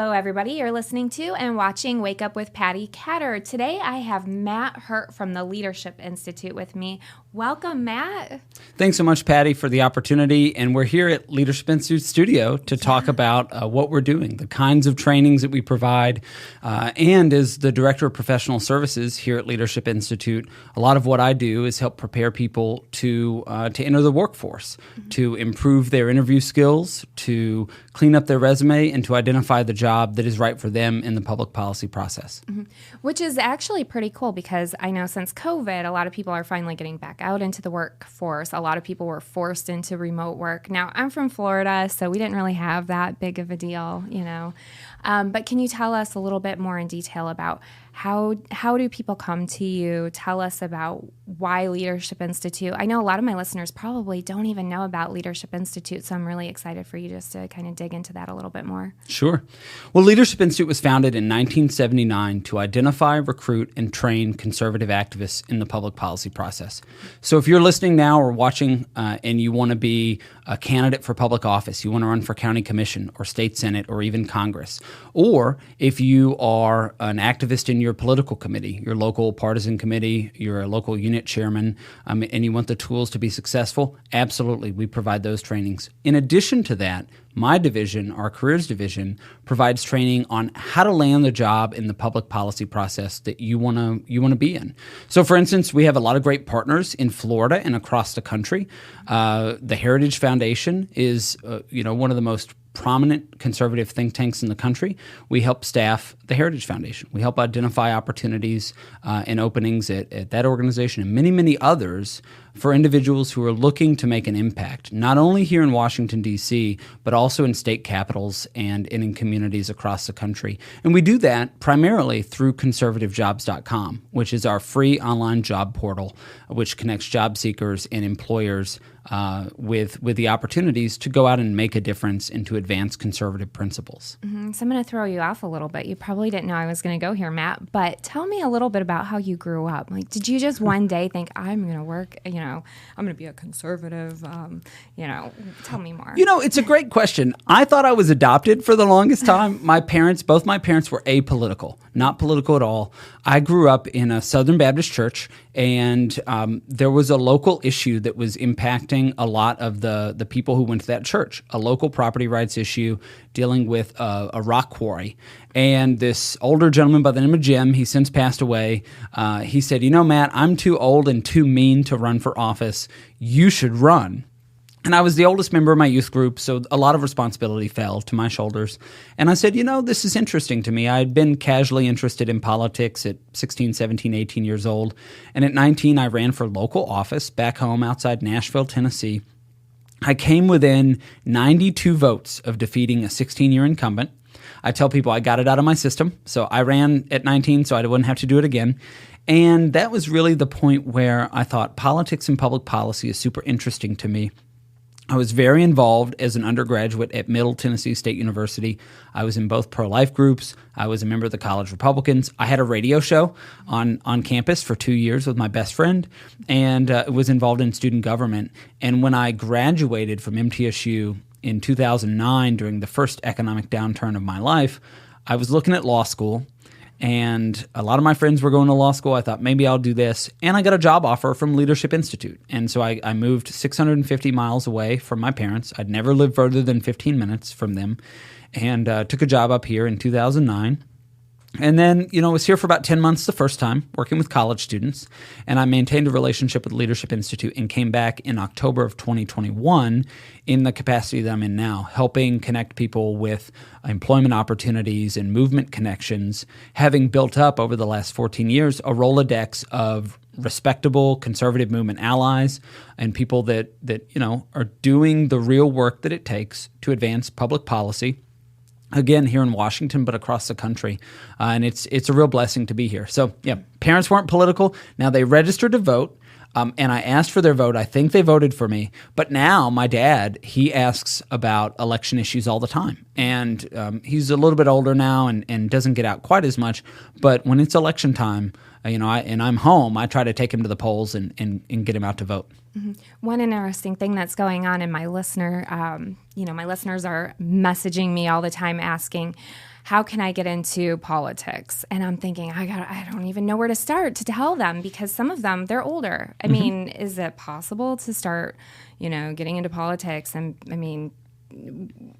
Hello, everybody. You're listening to and watching Wake Up with Patti Catter. Today, I have Matt Hurtt from the Leadership Institute with me. Welcome, Matt. Thanks so much, Patti, for the opportunity. And we're here at Leadership Institute Studio to talk about what we're doing, the kinds of trainings that we provide. And as the Director of Professional Services here at Leadership Institute, a lot of what I do is help prepare people to enter the workforce, to improve their interview skills, to clean up their resume, and to identify the job that is right for them in the public policy process. Which is actually pretty cool because I know since COVID, a lot of people are finally getting back out into the workforce. A lot of people were forced into remote work. Now, I'm from Florida, so we didn't really have that big of a deal, you know. But can you tell us a little bit more in detail about how do people come to you? Tell us about why Leadership Institute. I know a lot of my listeners probably don't even know about Leadership Institute, so I'm really excited for you just to kind of dig into that a little bit more. Sure. Well, Leadership Institute was founded in 1979 to identify, recruit, and train conservative activists in the public policy process. So if you're listening now or watching and you want to be a candidate for public office, you want to run for county commission or state senate or even Congress, or if you are an activist in your political committee, your local partisan committee, you're a local unit chairman, and you want the tools to be successful, absolutely, we provide those trainings. In addition to that, my division, our careers division, provides training on how to land the job in the public policy process that you want to be in. So, for instance, we have a lot of great partners in Florida and across the country. The Heritage Foundation is, one of the most prominent conservative think tanks in the country. We help staff the Heritage Foundation. We help identify opportunities and openings at that organization and many, many others for individuals who are looking to make an impact, not only here in Washington, D.C., but also in state capitals and in communities across the country. And we do that primarily through conservativejobs.com, which is our free online job portal, which connects job seekers and employers with the opportunities to go out and make a difference and to advance conservative principles. So I'm going to throw you off a little bit. You probably didn't know I was going to go here, Matt, but tell me a little bit about how you grew up. Like, did you just one day think, I'm going to work, I'm going to be a conservative, tell me more. It's a great question. I thought I was adopted for the longest time. Both my parents were apolitical, not political at all. I grew up in a Southern Baptist church, and there was a local issue that was impacting a lot of the people who went to that church, a local property rights issue dealing with a rock quarry. And this older gentleman by the name of Jim, he since passed away, he said, Matt, I'm too old and too mean to run for office. You should run. And I was the oldest member of my youth group, so a lot of responsibility fell to my shoulders. And I said, this is interesting to me. I had been casually interested in politics at 16, 17, 18 years old. And at 19, I ran for local office back home outside Nashville, Tennessee. I came within 92 votes of defeating a 16-year incumbent. I tell people I got it out of my system. So I ran at 19 so I wouldn't have to do it again. And that was really the point where I thought politics and public policy is super interesting to me. I was very involved as an undergraduate at Middle Tennessee State University. I was in both pro-life groups. I was a member of the College Republicans. I had a radio show on campus for 2 years with my best friend, and was involved in student government. And when I graduated from MTSU in 2009 during the first economic downturn of my life, I was looking at law school. And a lot of my friends were going to law school. I thought, maybe I'll do this. And I got a job offer from Leadership Institute. And so I moved 650 miles away from my parents. I'd never lived further than 15 minutes from them. And took a job up here in 2009. And then, was here for about 10 months the first time, working with college students. And I maintained a relationship with Leadership Institute and came back in October of 2021 in the capacity that I'm in now, helping connect people with employment opportunities and movement connections, having built up over the last 14 years a Rolodex of respectable conservative movement allies and people that are doing the real work that it takes to advance public policy. Again, here in Washington, but across the country. And it's a real blessing to be here. So, parents weren't political. Now they registered to vote, and I asked for their vote. I think they voted for me. But now my dad, he asks about election issues all the time. And he's a little bit older now and doesn't get out quite as much. But when it's election time, I'm home, I try to take him to the polls and get him out to vote. Mm-hmm. One interesting thing that's going on in my listener, my listeners are messaging me all the time asking, how can I get into politics? And I'm thinking, I don't even know where to start to tell them, because some of them, they're older. I mean, is it possible to start, getting into politics? And I mean,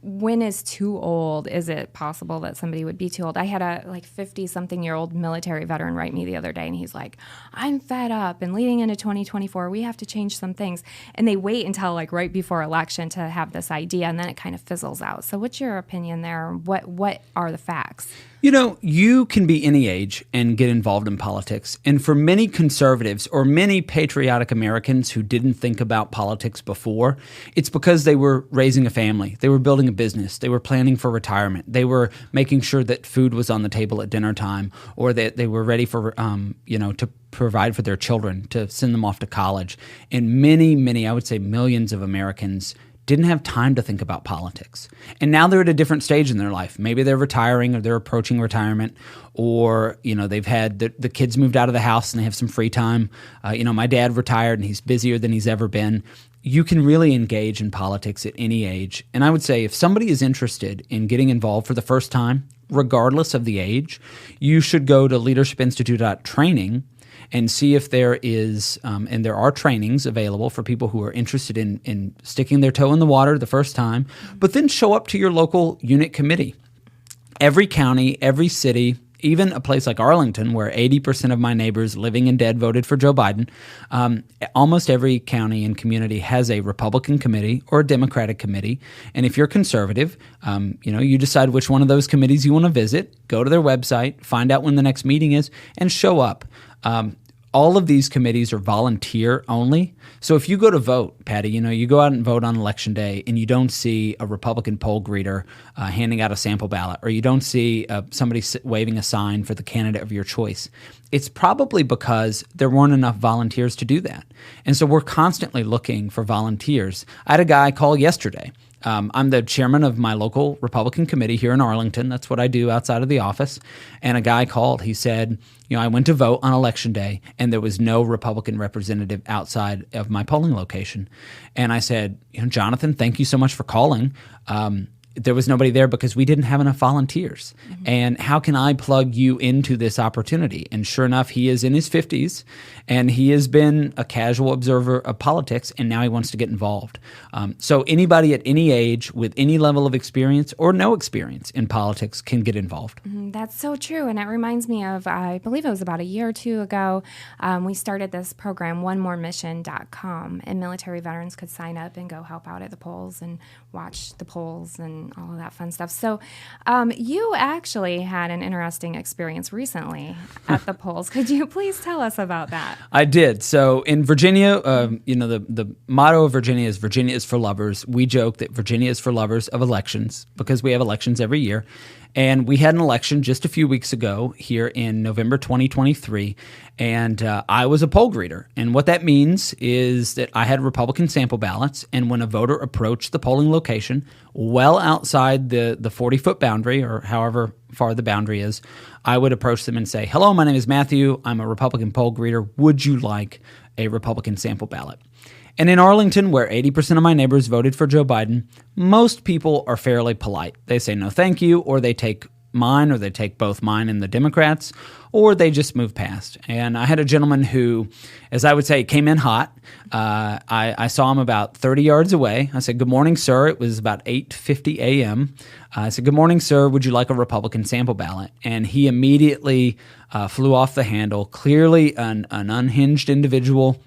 when is too old? Is it possible that somebody would be too old? I had a 50-something-year-old military veteran write me the other day, and he's like, I'm fed up, and leading into 2024, we have to change some things. And they wait until right before election to have this idea, and then it kind of fizzles out. So what's your opinion there? What are the facts? You can be any age and get involved in politics. And for many conservatives or many patriotic Americans who didn't think about politics before, it's because they were raising a family. They were building a business. They were planning for retirement. They were making sure that food was on the table at dinner time, or that they were ready for, to provide for their children, to send them off to college. And many, I would say millions of Americans didn't have time to think about politics. And now they're at a different stage in their life. Maybe they're retiring, or they're approaching retirement, or, they've had the kids moved out of the house and they have some free time. My dad retired and he's busier than he's ever been. You can really engage in politics at any age. And I would say if somebody is interested in getting involved for the first time, regardless of the age, you should go to leadershipinstitute.training and see if there is, and there are trainings available for people who are interested in sticking their toe in the water the first time, but then show up to your local unit committee. Every county, every city, even a place like Arlington, where 80% of my neighbors living and dead voted for Joe Biden, almost every county and community has a Republican committee or a Democratic committee. And if you're conservative, you decide which one of those committees you want to visit, go to their website, find out when the next meeting is, and show up. All of these committees are volunteer only. So if you go to vote, Patti, you go out and vote on election day and you don't see a Republican poll greeter handing out a sample ballot, or you don't see somebody waving a sign for the candidate of your choice, it's probably because there weren't enough volunteers to do that. And so we're constantly looking for volunteers. I had a guy call yesterday. I'm the chairman of my local Republican committee here in Arlington. That's what I do outside of the office. And a guy called. He said, I went to vote on election day, and there was no Republican representative outside of my polling location. And I said, Jonathan, thank you so much for calling. There was nobody there because we didn't have enough volunteers. Mm-hmm. And how can I plug you into this opportunity? And sure enough, he is in his 50s, and he has been a casual observer of politics, and now he wants to get involved. So anybody at any age with any level of experience or no experience in politics can get involved. That's so true. And it reminds me of, I believe it was about a year or two ago, we started this program, onemoremission.com, and military veterans could sign up and go help out at the polls and watch the polls and all of that fun stuff. So you actually had an interesting experience recently at the polls. Could you please tell us about that? I did. So in Virginia, the motto of Virginia is for lovers. We joke that Virginia is for lovers of elections because we have elections every year. And we had an election just a few weeks ago here in November 2023, and I was a poll greeter. And what that means is that I had Republican sample ballots, and when a voter approached the polling location well outside the 40-foot boundary, or however far the boundary is, I would approach them and say, hello, my name is Matthew. I'm a Republican poll greeter. Would you like a Republican sample ballot? And in Arlington, where 80% of my neighbors voted for Joe Biden, most people are fairly polite. They say no thank you, or they take mine, or they take both mine and the Democrats, or they just move past. And I had a gentleman who, as I would say, came in hot. I saw him about 30 yards away. I said, good morning, sir. It was about 8:50 a.m. I said, good morning, sir. Would you like a Republican sample ballot? And he immediately flew off the handle, clearly an unhinged individual,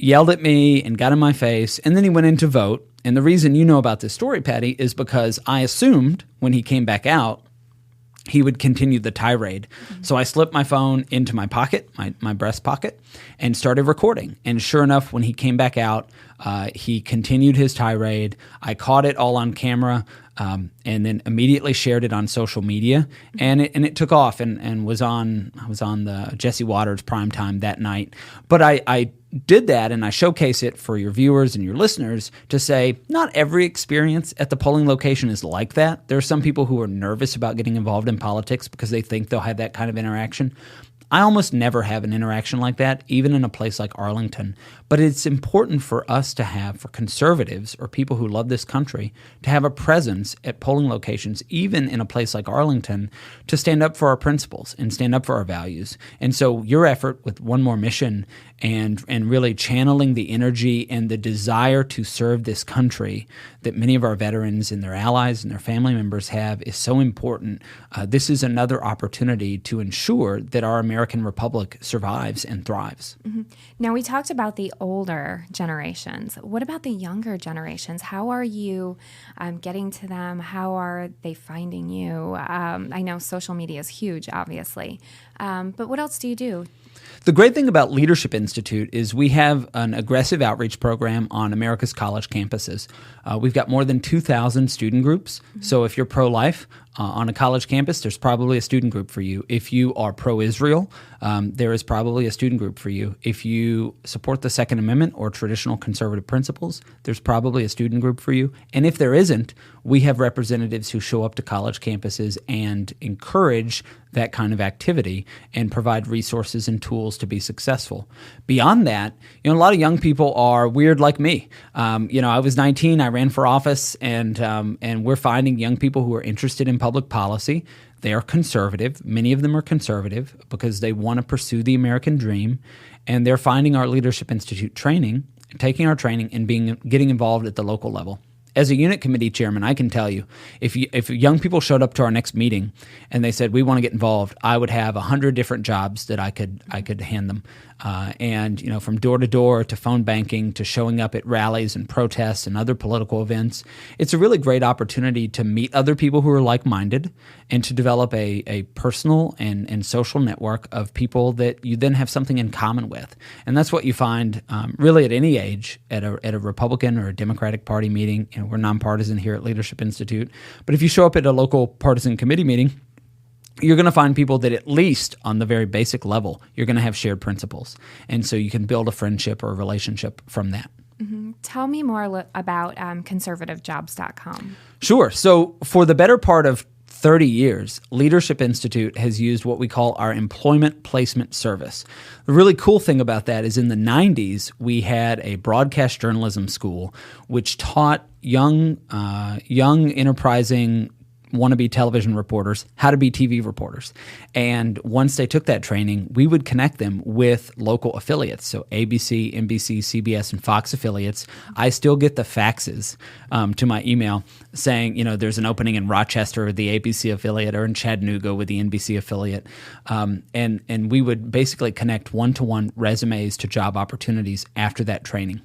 yelled at me and got in my face, and then he went in to vote. And the reason you know about this story, Patti, is because I assumed when he came back out, he would continue the tirade. Mm-hmm. So I slipped my phone into my pocket, my breast pocket, and started recording. And sure enough, when he came back out, he continued his tirade. I caught it all on camera, and then immediately shared it on social media, and it took off and was on. I was on the Jesse Waters primetime that night. But I did that, and I showcase it for your viewers and your listeners to say not every experience at the polling location is like that. There are some people who are nervous about getting involved in politics because they think they'll have that kind of interaction. I almost never have an interaction like that, even in a place like Arlington. But it's important for us to have, for conservatives or people who love this country, to have a presence at polling locations, even in a place like Arlington, to stand up for our principles and stand up for our values. And so your effort with One More Mission and really channeling the energy and the desire to serve this country that many of our veterans and their allies and their family members have is so important. This is another opportunity to ensure that our American Republic survives and thrives. Mm-hmm. Now, we talked about the older generations. What about the younger generations? How are you getting to them? How are they finding you? I know social media is huge, obviously. But what else do you do? The great thing about Leadership Institute is we have an aggressive outreach program on America's college campuses. We've got more than 2,000 student groups. Mm-hmm. So if you're pro-life on a college campus, there's probably a student group for you. If you are pro-Israel, there is probably a student group for you. If you support the Second Amendment or traditional conservative principles, there's probably a student group for you. And if there isn't, we have representatives who show up to college campuses and encourage that kind of activity and provide resources and tools to be successful. Beyond that, a lot of young people are weird like me. I was 19, I ran for office, and we're finding young people who are interested in public policy. They are conservative. Many of them are conservative because they want to pursue the American dream, and they're finding our Leadership Institute training, taking our training, and getting involved at the local level. As a unit committee chairman, I can tell you, if young people showed up to our next meeting and they said, we want to get involved, I would have 100 different jobs that I could hand them. From door to door to phone banking to showing up at rallies and protests and other political events. It's a really great opportunity to meet other people who are like-minded and to develop a personal and social network of people that you then have something in common with. And that's what you find really at any age at a Republican or a Democratic Party meeting. We're nonpartisan here at Leadership Institute. But if you show up at a local partisan committee meeting, you're going to find people that at least on the very basic level, you're going to have shared principles. And so you can build a friendship or a relationship from that. Mm-hmm. Tell me more about conservativejobs.com. Sure. So for the better part of 30 years, Leadership Institute has used what we call our employment placement service. The really cool thing about that is in the 90s, we had a broadcast journalism school which taught young enterprising wannabe television reporters how to be TV reporters. And once they took that training, we would connect them with local affiliates. So ABC, NBC, CBS, and Fox affiliates. I still get the faxes to my email saying, there's an opening in Rochester with the ABC affiliate or in Chattanooga with the NBC affiliate. And we would basically connect one-to-one resumes to job opportunities after that training.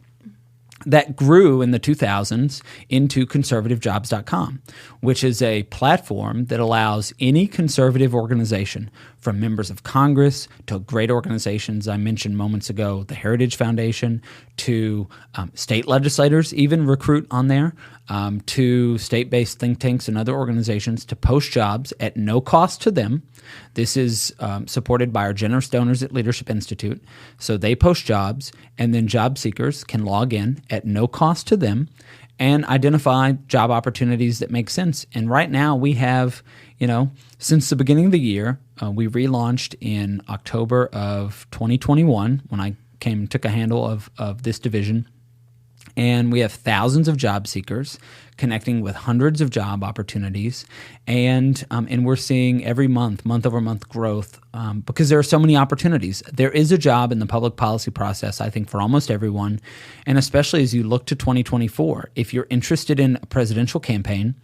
That grew in the 2000s into conservativejobs.com, which is a platform that allows any conservative organization, from members of Congress to great organizations I mentioned moments ago, the Heritage Foundation, to state legislators even recruit on there, to state-based think tanks and other organizations to post jobs at no cost to them. This is supported by our generous donors at Leadership Institute. So they post jobs, and then job seekers can log in at no cost to them and identify job opportunities that make sense. And right now we have, since the beginning of the year, we relaunched in October of 2021 when I came and took a handle of this division. And we have thousands of job seekers connecting with hundreds of job opportunities, and we're seeing every month over month growth because there are so many opportunities. There is a job in the public policy process, I think, for almost everyone, and especially as you look to 2024. If you're interested in a presidential campaign,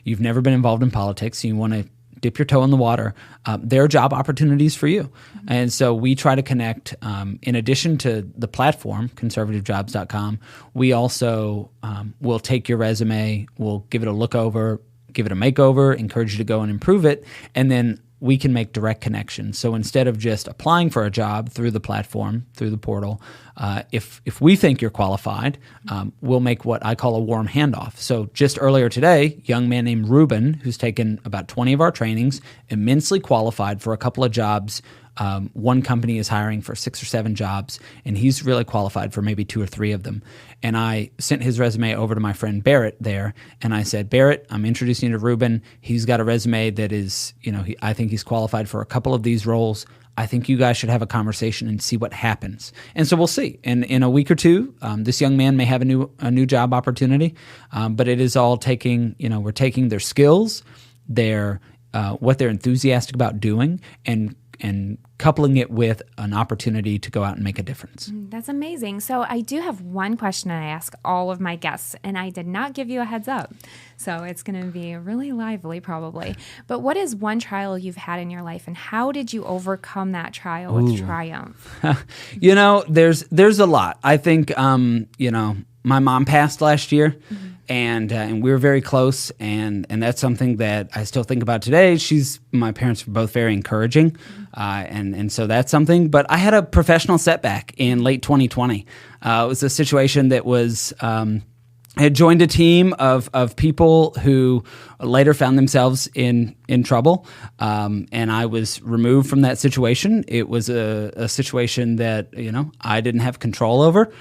you've never been involved in politics, and you want to dip your toe in the water, there are job opportunities for you. Mm-hmm. And so we try to connect, in addition to the platform, conservativejobs.com, we also will take your resume, we'll give it a look over, give it a makeover, encourage you to go and improve it, and then we can make direct connections. So instead of just applying for a job through the platform, through the portal, if we think you're qualified, we'll make what I call a warm handoff. So just earlier today, a young man named Ruben, who's taken about 20 of our trainings, immensely qualified for a couple of jobs. One company is hiring for 6 or 7 jobs, and he's really qualified for maybe 2 or 3 of them. And I sent his resume over to my friend Barrett there, and I said, Barrett, I'm introducing you to Ruben. He's got a resume that is, I think he's qualified for a couple of these roles. I think you guys should have a conversation and see what happens. And so we'll see. And in a week or two, this young man may have a new job opportunity, but it is all taking, we're taking their skills, their what they're enthusiastic about doing, and coupling it with an opportunity to go out and make a difference. That's amazing. So I do have one question I ask all of my guests, and I did not give you a heads up. So it's going to be really lively probably. But what is one trial you've had in your life, and how did you overcome that trial with triumph? There's a lot. I think, my mom passed last year. Mm-hmm. And we were very close, and that's something that I still think about today. My parents were both very encouraging, and so that's something. But I had a professional setback in late 2020. It was a situation that was I had joined a team of people who later found themselves in trouble, and I was removed from that situation. It was a situation that I didn't have control over.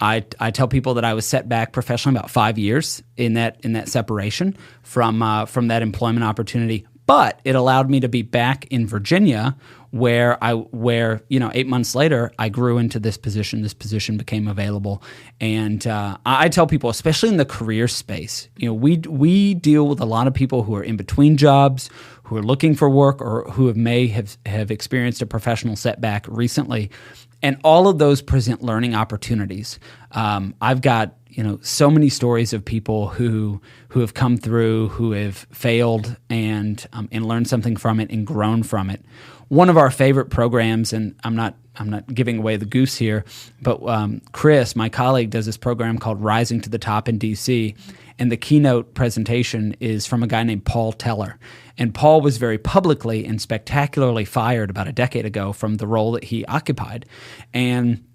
I tell people that I was set back professionally about 5 years in that separation from that employment opportunity, but it allowed me to be back in Virginia, where 8 months later I grew into this position. This position became available, and I tell people, especially in the career space, we deal with a lot of people who are in between jobs, who are looking for work, or who may have experienced a professional setback recently. And all of those present learning opportunities. I've got so many stories of people who have come through, who have failed and learned something from it and grown from it. One of our favorite programs, and I'm not giving away the goose here, but Chris, my colleague, does this program called Rising to the Top in DC, and the keynote presentation is from a guy named Paul Teller. And Paul was very publicly and spectacularly fired about a decade ago from the role that he occupied. And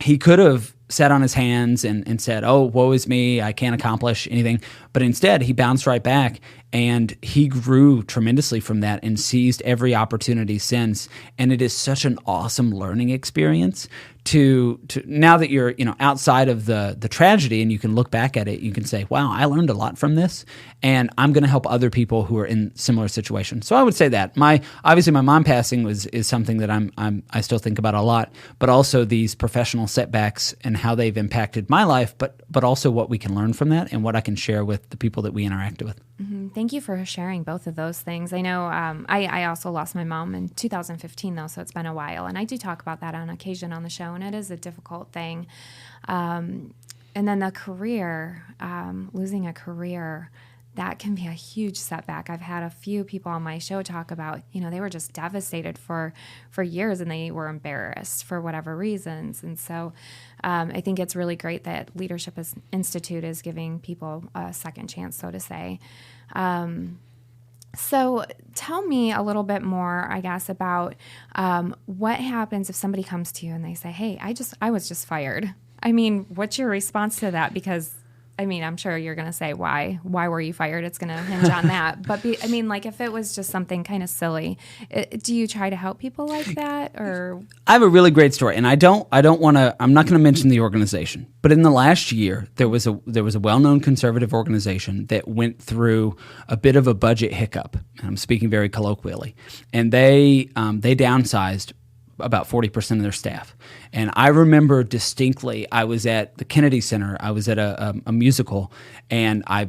he could have sat on his hands and said, "Oh, woe is me, I can't accomplish anything." But instead, he bounced right back, and he grew tremendously from that and seized every opportunity since. And it is such an awesome learning experience to now that you're outside of the tragedy and you can look back at it, you can say, wow, I learned a lot from this, and I'm going to help other people who are in similar situations. So I would say that obviously my mom passing is something that I still think about a lot, but also these professional setbacks and how they've impacted my life, but also what we can learn from that and what I can share with the people that we interact with. Mm-hmm. Thank you for sharing both of those things. I know I also lost my mom in 2015, though, so it's been a while. And I do talk about that on occasion on the show, and it is a difficult thing. And then the career, losing a career, that can be a huge setback. I've had a few people on my show talk about, they were just devastated for years, and they were embarrassed for whatever reasons. And so I think it's really great that Leadership Institute is giving people a second chance, so to say. So tell me a little bit more, I guess, about what happens if somebody comes to you and they say, "Hey, I was just fired." I mean, what's your response to that? Because I'm sure you're going to say, why were you fired? It's going to hinge on that. But if it was just something kind of silly, do you try to help people like that? Or I have a really great story, and I'm not going to mention the organization, but in the last year, there was a well-known conservative organization that went through a bit of a budget hiccup. And I'm speaking very colloquially, and they downsized about 40% of their staff. And I remember distinctly, I was at the Kennedy Center. I was at a musical, and I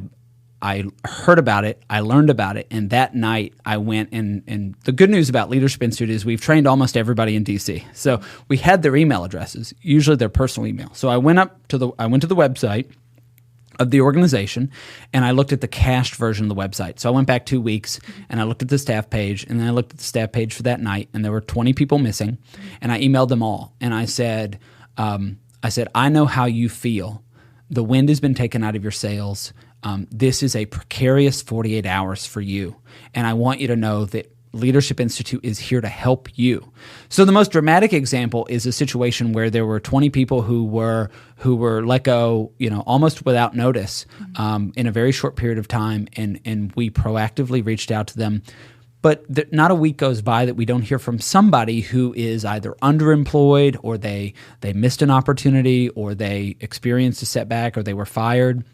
heard about it. I learned about it. And that night I went, and the good news about Leadership Institute is we've trained almost everybody in DC. So we had their email addresses, usually their personal email. So I went to the website of the organization, and I looked at the cached version of the website. So I went back 2 weeks, and I looked at the staff page, and then I looked at the staff page for that night, and there were 20 people missing, and I emailed them all, and I said, I know how you feel. The wind has been taken out of your sails. This is a precarious 48 hours for you, and I want you to know that Leadership Institute is here to help you. So the most dramatic example is a situation where there were 20 people who were let go, almost without notice, in a very short period of time, and we proactively reached out to them. But not a week goes by that we don't hear from somebody who is either underemployed, or they missed an opportunity, or they experienced a setback, or they were fired.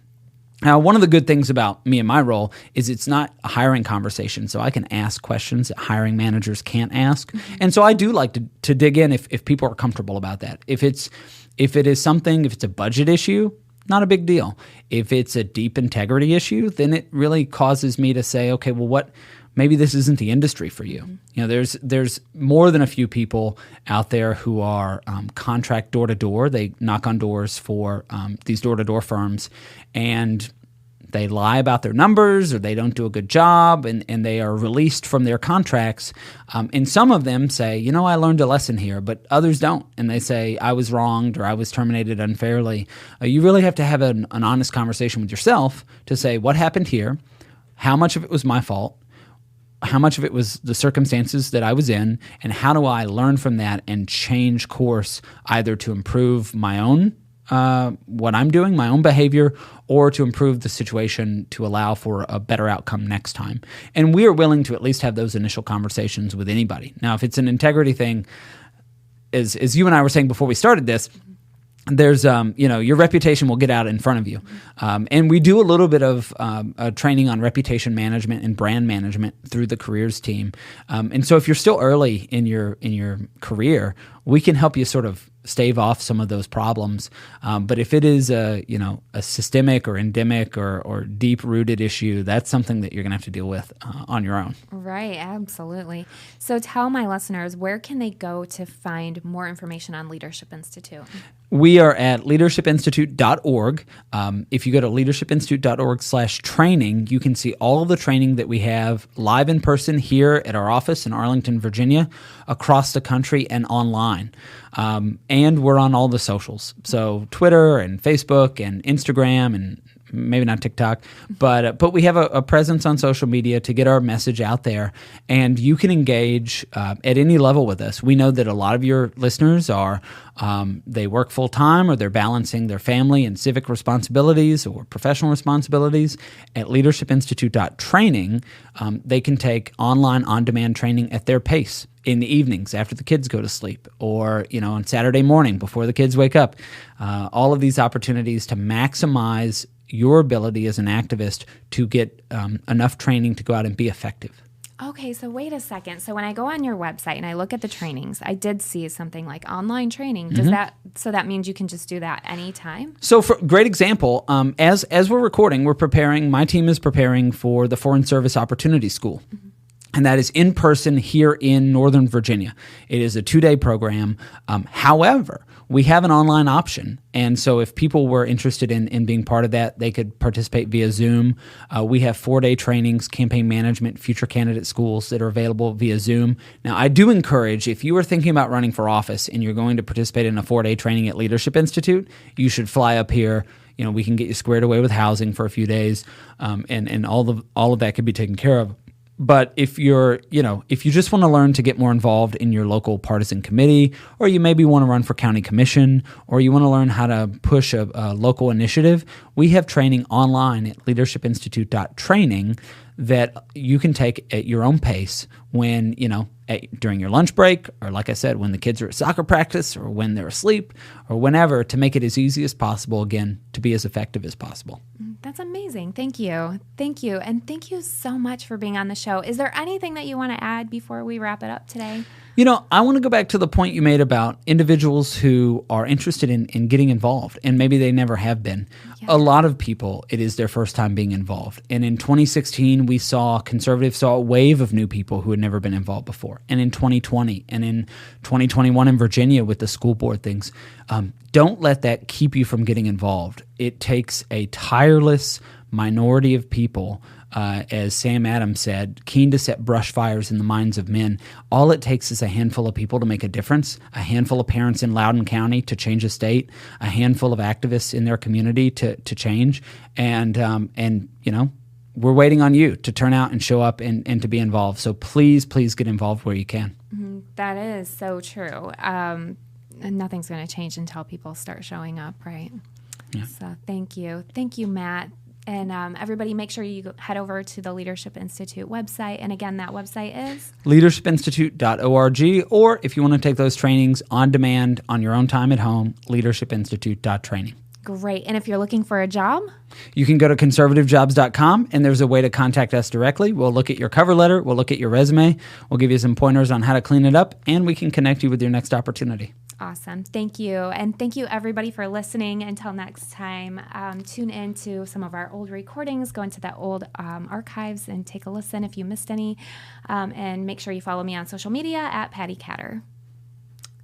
Now, one of the good things about me and my role is it's not a hiring conversation, so I can ask questions that hiring managers can't ask. And so I do like to dig in if people are comfortable about that. If it's a budget issue, not a big deal. If it's a deep integrity issue, then it really causes me to say, okay, well, maybe this isn't the industry for you. You know, there's more than a few people out there who are contract door to door. They knock on doors for these door to door firms, and they lie about their numbers, or they don't do a good job, and they are released from their contracts. And some of them say, you know, I learned a lesson here, but others don't. And they say, I was wronged, or I was terminated unfairly. You really have to have an honest conversation with yourself to say, what happened here? How much of it was my fault? How much of it was the circumstances that I was in, and how do I learn from that and change course, either to improve my own what I'm doing, my own behavior, or to improve the situation to allow for a better outcome next time. And we are willing to at least have those initial conversations with anybody. Now, if it's an integrity thing, as you and I were saying before we started this, there's, your reputation will get out in front of you. And we do a little bit of training on reputation management and brand management through the careers team. And so if you're still early in your career, we can help you sort of stave off some of those problems. But if it is a systemic or endemic or deep-rooted issue, that's something that you're going to have to deal with on your own. Right, absolutely. So tell my listeners, where can they go to find more information on Leadership Institute? We are at leadershipinstitute.org. If you go to leadershipinstitute.org/training, you can see all of the training that we have live in person here at our office in Arlington, Virginia, across the country, and online. And we're on all the socials. So Twitter and Facebook and Instagram and maybe not TikTok, but we have a presence on social media to get our message out there, and you can engage at any level with us. We know that a lot of your listeners are they work full time, or they're balancing their family and civic responsibilities or professional responsibilities. At leadershipinstitute.training, they can take online on-demand training at their pace in the evenings after the kids go to sleep, or on Saturday morning before the kids wake up. All of these opportunities to maximize your ability as an activist to get enough training to go out and be effective. Okay, so wait a second. So when I go on your website and I look at the trainings, I did see something like online training. Does that means you can just do that anytime? So for great example, as we're recording, my team is preparing for the Foreign Service Opportunity School. Mm-hmm. And that is in person here in Northern Virginia. It is a 2-day program. However, we have an online option. And so if people were interested in being part of that, they could participate via Zoom. We have 4-day trainings, campaign management, future candidate schools that are available via Zoom. Now, I do encourage, if you are thinking about running for office and you're going to participate in a 4-day training at Leadership Institute, you should fly up here. We can get you squared away with housing for a few days, and all of that could be taken care of. But if you just want to learn to get more involved in your local partisan committee, or you maybe want to run for county commission, or you want to learn how to push a local initiative, we have training online at leadershipinstitute.training that you can take at your own pace when, during your lunch break, or like I said, when the kids are at soccer practice, or when they're asleep, or whenever, to make it as easy as possible, again, to be as effective as possible. That's amazing. Thank you. Thank you. And thank you so much for being on the show. Is there anything that you want to add before we wrap it up today? I want to go back to the point you made about individuals who are interested in getting involved, and maybe they never have been. Yeah. A lot of people, it is their first time being involved. And in 2016, conservatives saw a wave of new people who had never been involved before. And in 2020, and in 2021 in Virginia with the school board things, don't let that keep you from getting involved. It takes a tireless minority of people, as Sam Adams said, keen to set brush fires in the minds of men. All it takes is a handful of people to make a difference, a handful of parents in Loudoun County to change a state, a handful of activists in their community to change. And we're waiting on you to turn out and show up and to be involved. So please get involved where you can. That is so true. Nothing's going to change until people start showing up, right? Yeah. So thank you. Thank you, Matt. And everybody, make sure you head over to the Leadership Institute website. And again, that website is? leadershipinstitute.org. Or if you want to take those trainings on demand on your own time at home, leadershipinstitute.training. Great. And if you're looking for a job? You can go to conservativejobs.com, and there's a way to contact us directly. We'll look at your cover letter. We'll look at your resume. We'll give you some pointers on how to clean it up, and we can connect you with your next opportunity. Awesome. Thank you. And thank you, everybody, for listening. Until next time, tune in to some of our old recordings. Go into the old archives and take a listen if you missed any. And make sure you follow me on social media at Patti Catter.